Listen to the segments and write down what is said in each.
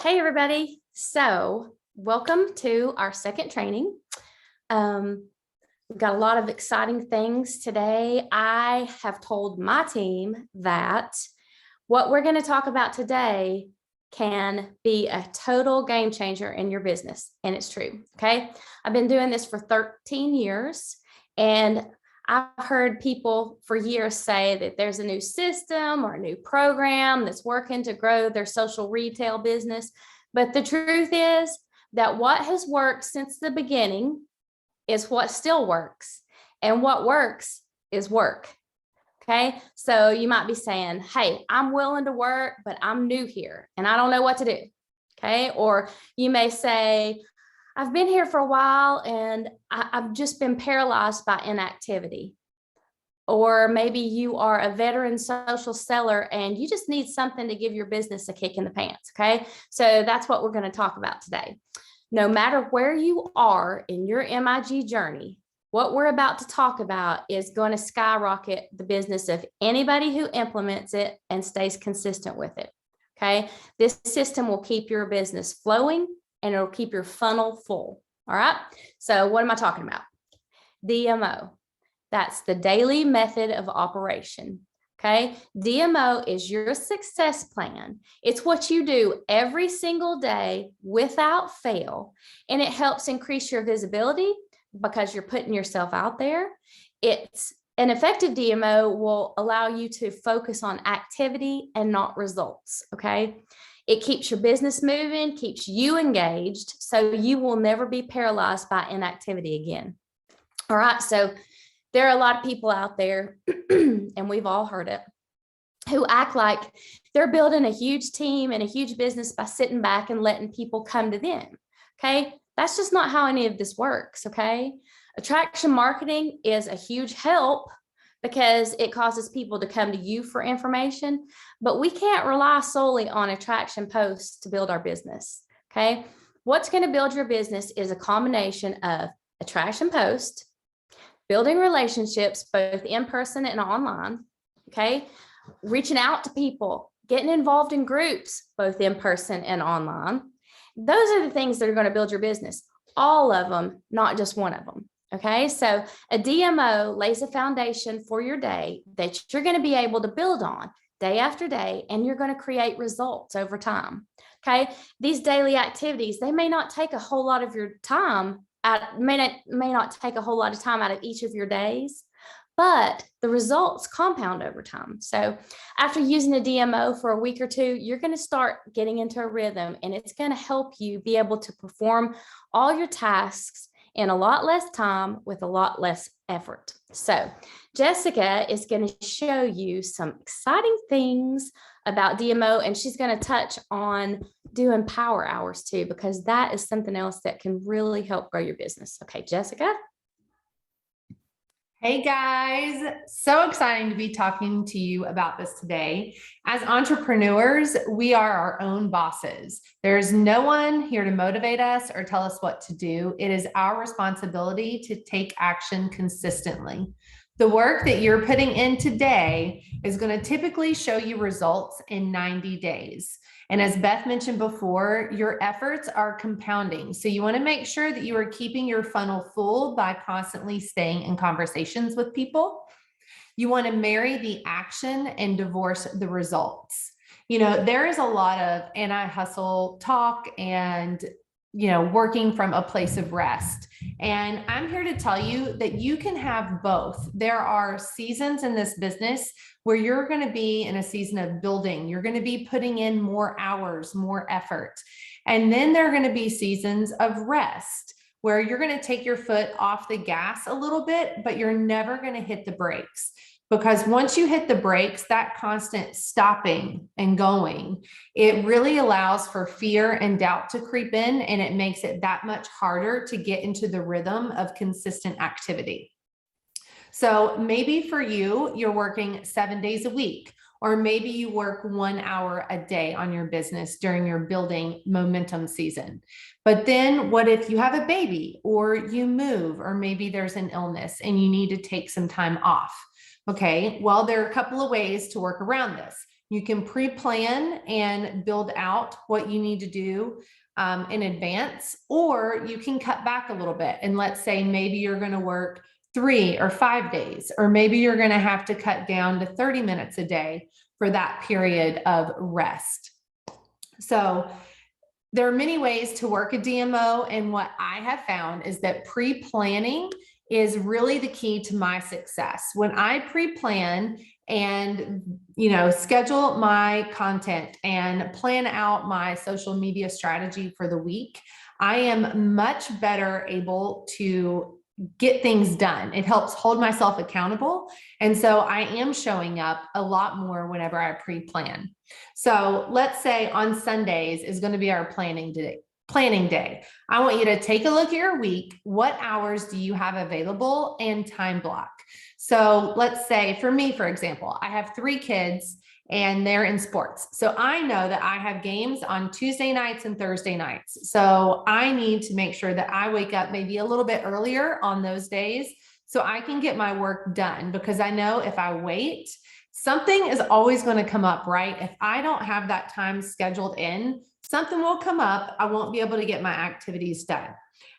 Hey, everybody. So welcome to our second training. We've got a lot of exciting things today. I have told my team that what we're going to talk about today can be a total game changer in your business. And it's true. Okay. I've been doing this for 13 years, and I've heard people for years say that there's a new system or a new program that's working to grow their social retail business. But the truth is that what has worked since the beginning is what still works. And what works is work. Okay. So you might be saying, hey, I'm willing to work, but I'm new here and I don't know what to do. Okay. Or you may say, I've been here for a while and I've just been paralyzed by inactivity. Or maybe you are a veteran social seller and you just need something to give your business a kick in the pants. Okay. So that's what we're going to talk about today. No matter where you are in your MIG journey, what we're about to talk about is going to skyrocket the business of anybody who implements it and stays consistent with it. Okay. This system will keep your business flowing and it'll keep your funnel full. All right. So what am I talking about? DMO. That's the daily method of operation. Okay. DMO is your success plan. It's what you do every single day without fail. And it helps increase your visibility because you're putting yourself out there. It's an effective DMO will allow you to focus on activity and not results. Okay. It keeps your business moving, keeps you engaged, so you will never be paralyzed by inactivity again. All right. So there are a lot of people out there, and we've all heard it, who act like they're building a huge team and a huge business by sitting back and letting people come to them. Okay. That's just not how any of this works. Okay. Attraction marketing is a huge help because it causes people to come to you for information, but we can't rely solely on attraction posts to build our business. Okay. What's going to build your business is a combination of attraction posts, building relationships, both in person and online. Okay. Reaching out to people, getting involved in groups, both in person and online. Those are the things that are going to build your business. All of them, not just one of them. Okay. So a DMO lays a foundation for your day that you're going to be able to build on day after day, and you're going to create results over time. Okay. These daily activities, they may not take a whole lot of your time, may not take a whole lot of time out of each of your days, but the results compound over time. So after using a DMO for a week or two, you're going to start getting into a rhythm, and it's going to help you be able to perform all your tasks in a lot less time with a lot less effort. So Jessica is going to show you some exciting things about DMO, and she's going to touch on doing power hours too, because that is something else that can really help grow your business. Okay, Jessica. Hey guys, so exciting to be talking to you about this today. As entrepreneurs, we are our own bosses. There's no one here to motivate us or tell us what to do. It is our responsibility to take action consistently. The work that you're putting in today is going to typically show you results in 90 days. And as Beth mentioned before, your efforts are compounding. So you want to make sure that you are keeping your funnel full by constantly staying in conversations with people. You want to marry the action and divorce the results. You know, there is a lot of anti-hustle talk and, working from a place of rest. And I'm here to tell you that you can have both. There are seasons in this business where you're going to be in a season of building. You're going to be putting in more hours, more effort. And then there are going to be seasons of rest where you're going to take your foot off the gas a little bit, but you're never going to hit the brakes. Because once you hit the brakes, that constant stopping and going, it really allows for fear and doubt to creep in, and it makes it that much harder to get into the rhythm of consistent activity. So maybe for you, you're working 7 days a week, or maybe you work 1 hour a day on your business during your building momentum season. But then what if you have a baby, or you move, or maybe there's an illness and you need to take some time off? Okay, well, there are a couple of ways to work around this. You can pre-plan and build out what you need to do in advance, or you can cut back a little bit. And let's say maybe you're going to work 3 or 5 days, or maybe you're going to have to cut down to 30 minutes a day for that period of rest. So there are many ways to work a DMO, and what I have found is that pre-planning is really the key to my success. When I pre-plan and, schedule my content and plan out my social media strategy for the week, I am much better able to get things done. It helps hold myself accountable. And so I am showing up a lot more whenever I pre-plan. So let's say on Sundays is going to be our planning day. I want you to take a look at your week. What hours do you have available and time block? So let's say for me, for example, I have 3 kids and they're in sports. So I know that I have games on Tuesday nights and Thursday nights. So I need to make sure that I wake up maybe a little bit earlier on those days so I can get my work done, because I know if I wait, something is always going to come up, right? If I don't have that time scheduled in, something will come up. I won't be able to get my activities done.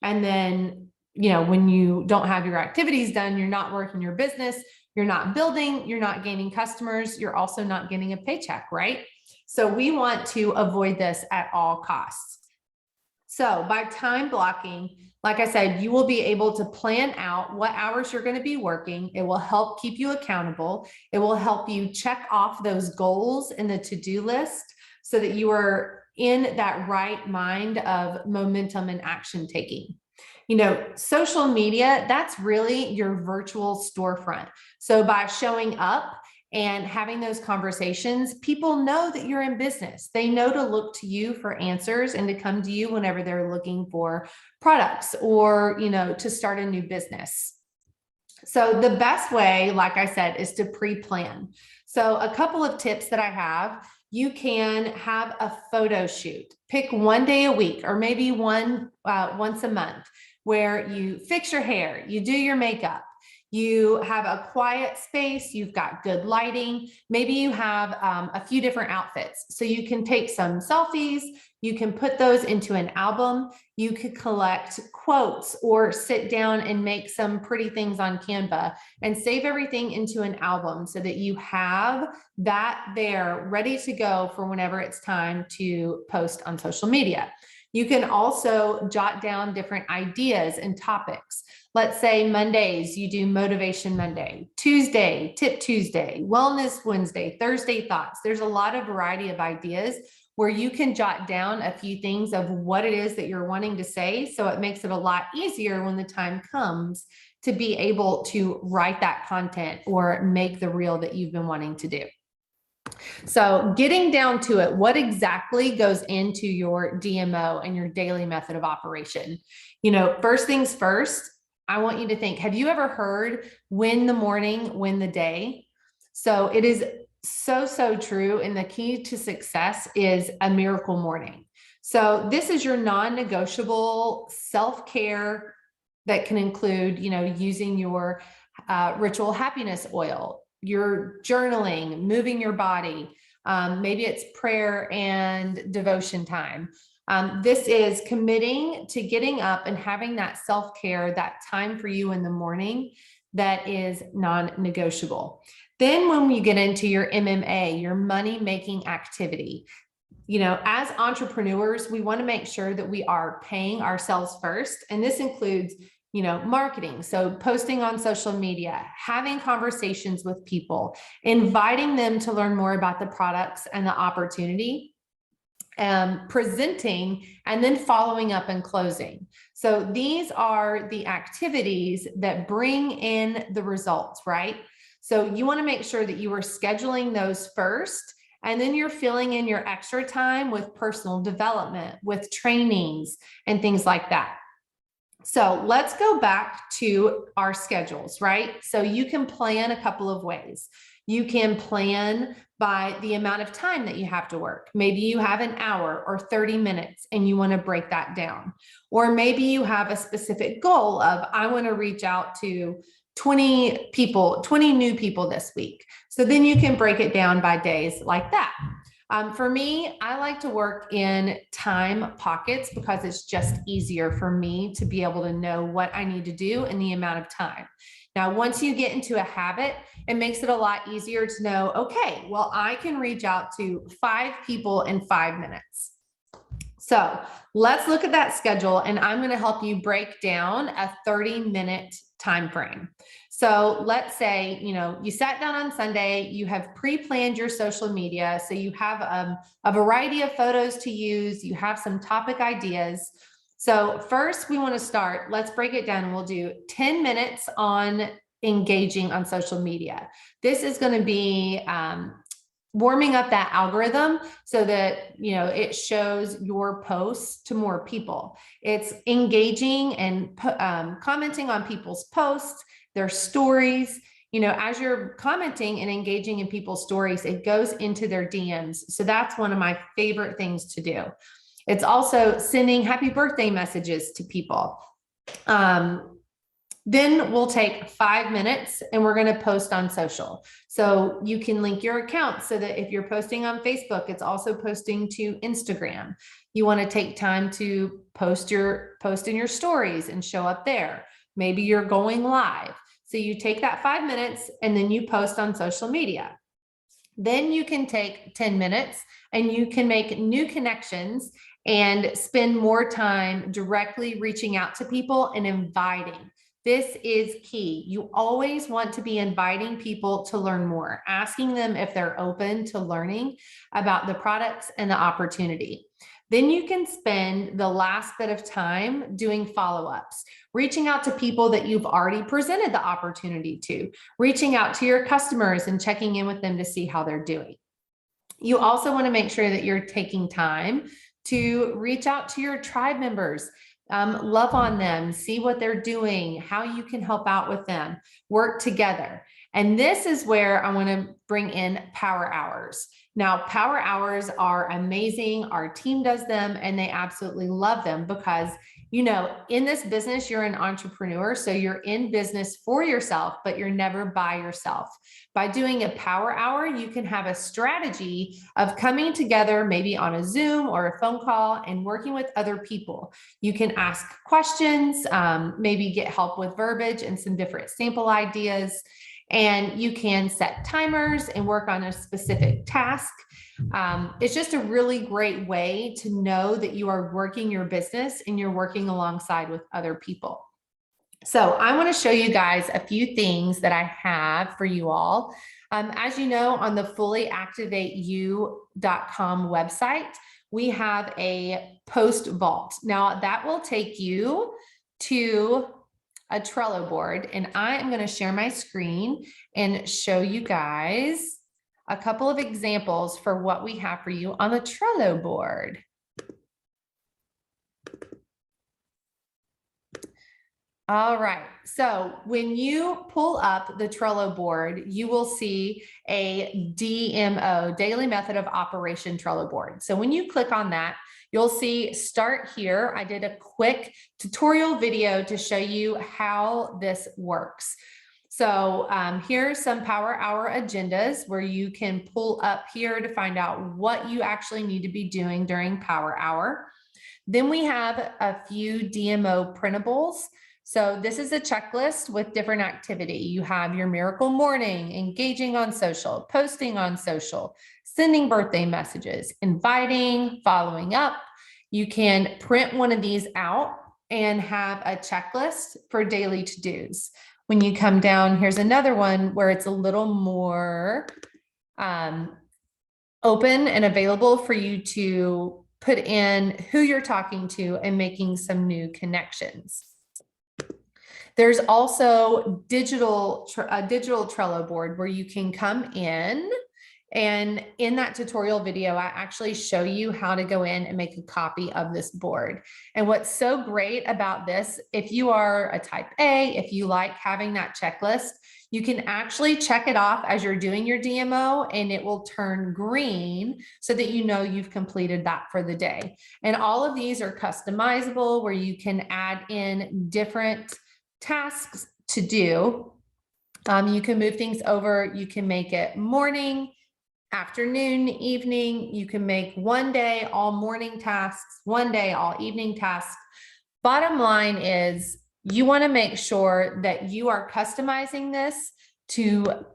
And then, when you don't have your activities done, you're not working your business, you're not building, you're not gaining customers, you're also not getting a paycheck, right? So we want to avoid this at all costs. So by time blocking, like I said, you will be able to plan out what hours you're going to be working. It will help keep you accountable. It will help you check off those goals in the to-do list so that you are in that right mind of momentum and action taking. Social media, that's really your virtual storefront. So by showing up and having those conversations, people know that you're in business. They know to look to you for answers and to come to you whenever they're looking for products or, to start a new business. So the best way, like I said, is to pre-plan. So a couple of tips that I have: you can have a photo shoot. Pick one day a week, or maybe once a month, where you fix your hair, you do your makeup, you have a quiet space, you've got good lighting. Maybe you have a few different outfits. So you can take some selfies, you can put those into an album, you could collect quotes or sit down and make some pretty things on Canva and save everything into an album so that you have that there ready to go for whenever it's time to post on social media. You can also jot down different ideas and topics. Let's say Mondays, you do Motivation Monday, Tuesday, Tip Tuesday, Wellness Wednesday, Thursday Thoughts. There's a lot of variety of ideas where you can jot down a few things of what it is that you're wanting to say. So it makes it a lot easier when the time comes to be able to write that content or make the reel that you've been wanting to do. So getting down to it, what exactly goes into your DMO and your daily method of operation? First things first, I want you to think, have you ever heard win the morning, win the day? So it is so true. And the key to success is a miracle morning. So this is your non-negotiable self-care that can include, using your ritual happiness oil, your journaling, moving your body. Maybe it's prayer and devotion time. This is committing to getting up and having that self-care, that time for you in the morning that is non-negotiable. Then when we get into your MMA, your money-making activity, as entrepreneurs, we want to make sure that we are paying ourselves first. And this includes marketing. So posting on social media, having conversations with people, inviting them to learn more about the products and the opportunity, presenting, and then following up and closing. So these are the activities that bring in the results, right? So you want to make sure that you are scheduling those first, and then you're filling in your extra time with personal development, with trainings and things like that. So let's go back to our schedules, right? So you can plan a couple of ways. You can plan by the amount of time that you have to work. Maybe you have an hour or 30 minutes and you want to break that down. Or maybe you have a specific goal of, I want to reach out to 20 new people this week. So then you can break it down by days like that. For me, I like to work in time pockets because it's just easier for me to be able to know what I need to do in the amount of time. Now, once you get into a habit, it makes it a lot easier to know, okay, well, I can reach out to 5 people in 5 minutes. So let's look at that schedule, and I'm going to help you break down a 30-minute time frame. So let's say, you sat down on Sunday, you have pre-planned your social media. So you have a variety of photos to use. You have some topic ideas. So first we want to start, let's break it down, and we'll do 10 minutes on engaging on social media. This is going to be warming up that algorithm so that, it shows your posts to more people. It's engaging and commenting on people's posts, their stories. As you're commenting and engaging in people's stories, it goes into their DMs. So that's one of my favorite things to do. It's also sending happy birthday messages to people. Then we'll take 5 minutes and we're going to post on social. So you can link your account so that if you're posting on Facebook, it's also posting to Instagram. You want to take time to post in your stories and show up there. Maybe you're going live. So you take that 5 minutes and then you post on social media. Then you can take 10 minutes and you can make new connections and spend more time directly reaching out to people and inviting. This is key. You always want to be inviting people to learn more, asking them if they're open to learning about the products and the opportunity. Then you can spend the last bit of time doing follow-ups, reaching out to people that you've already presented the opportunity to, reaching out to your customers and checking in with them to see how they're doing. You also want to make sure that you're taking time to reach out to your tribe members. Love on them, see what they're doing, how you can help out with them, work together. And this is where I want to bring in power hours. Now, power hours are amazing. Our team does them and they absolutely love them because, in this business, you're an entrepreneur. So you're in business for yourself, but you're never by yourself. By doing a power hour, you can have a strategy of coming together, maybe on a Zoom or a phone call and working with other people. You can ask questions, maybe get help with verbiage and some different sample ideas. And you can set timers and work on a specific task. It's just a really great way to know that you are working your business and you're working alongside with other people. So I want to show you guys a few things that I have for you all. As you know, on the fullyactivateyou.com website, we have a post vault. Now that will take you to a Trello board, and I am going to share my screen and show you guys a couple of examples for what we have for you on the Trello board. All right, so when you pull up the Trello board, you will see a DMO, Daily Method of Operation Trello board. So when you click on that, you'll see start here. I did a quick tutorial video to show you how this works. So here's some power hour agendas where you can pull up here to find out what you actually need to be doing during power hour. Then we have a few DMO printables. So this is a checklist with different activity. You have your miracle morning, engaging on social, posting on social, sending birthday messages, inviting, following up. You can print one of these out and have a checklist for daily to-dos. When you come down, here's another one where it's a little more open and available for you to put in who you're talking to and making some new connections. There's also a digital Trello board where you can come in, and in that tutorial video, I actually show you how to go in and make a copy of this board. And what's so great about this, if you are a type A, if you like having that checklist, you can actually check it off as you're doing your DMO and it will turn green so that you know you've completed that for the day. And all of these are customizable where you can add in different tasks to do. You can move things over. You can make it morning, afternoon, evening. You can make one day all morning tasks, one day all evening tasks. Bottom line is you want to make sure that you are customizing this to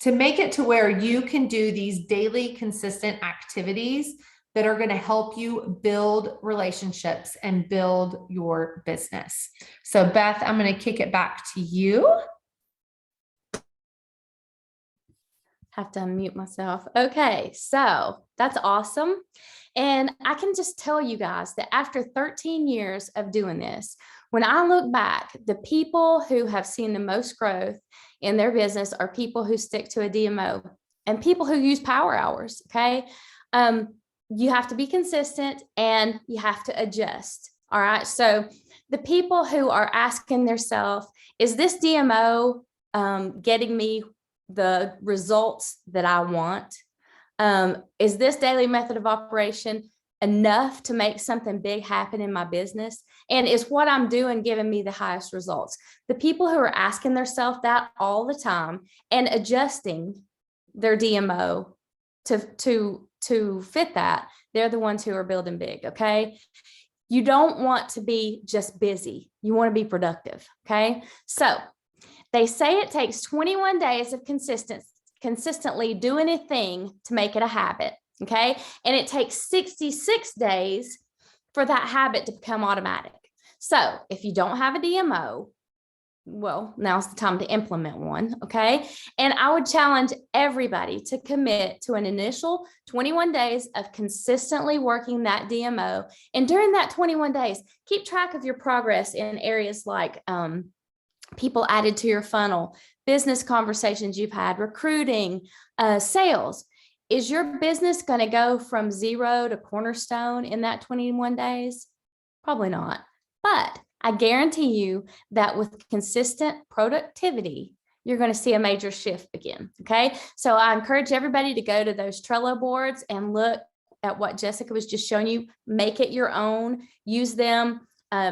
make it to where you can do these daily consistent activities that are going to help you build relationships and build your business. So Beth, I'm going to kick it back to you. Have to unmute myself. Okay, so that's awesome. And I can just tell you guys that after 13 years of doing this, when I look back, the people who have seen the most growth in their business are people who stick to a DMO and people who use power hours. Okay. You have to be consistent and you have to adjust. All right. So the people who are asking themselves, is this DMO getting me the results that I want? Is this daily method of operation enough to make something big happen in my business? And is what I'm doing giving me the highest results? The people who are asking themselves that all the time and adjusting their DMO to fit that, they're the ones who are building big. Okay. You don't want to be just busy. You want to be productive. Okay. So they say it takes 21 days of consistently doing a thing to make it a habit. Okay. And it takes 66 days for that habit to become automatic. So if you don't have a DMO, well, now's the time to implement one. Okay. And I would challenge everybody to commit to an initial 21 days of consistently working that DMO. And during that 21 days, keep track of your progress in areas like, people added to your funnel, business conversations you've had, recruiting, sales. Is your business going to go from 0 to cornerstone in that 21 days? Probably not. But I guarantee you that with consistent productivity, you're going to see a major shift begin. Okay. So I encourage everybody to go to those Trello boards and look at what Jessica was just showing you. Make it your own, use them.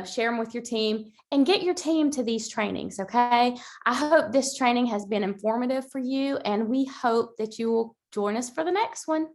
Share them with your team and get your team to these trainings. Okay. I hope this training has been informative for you, and we hope that you will join us for the next one.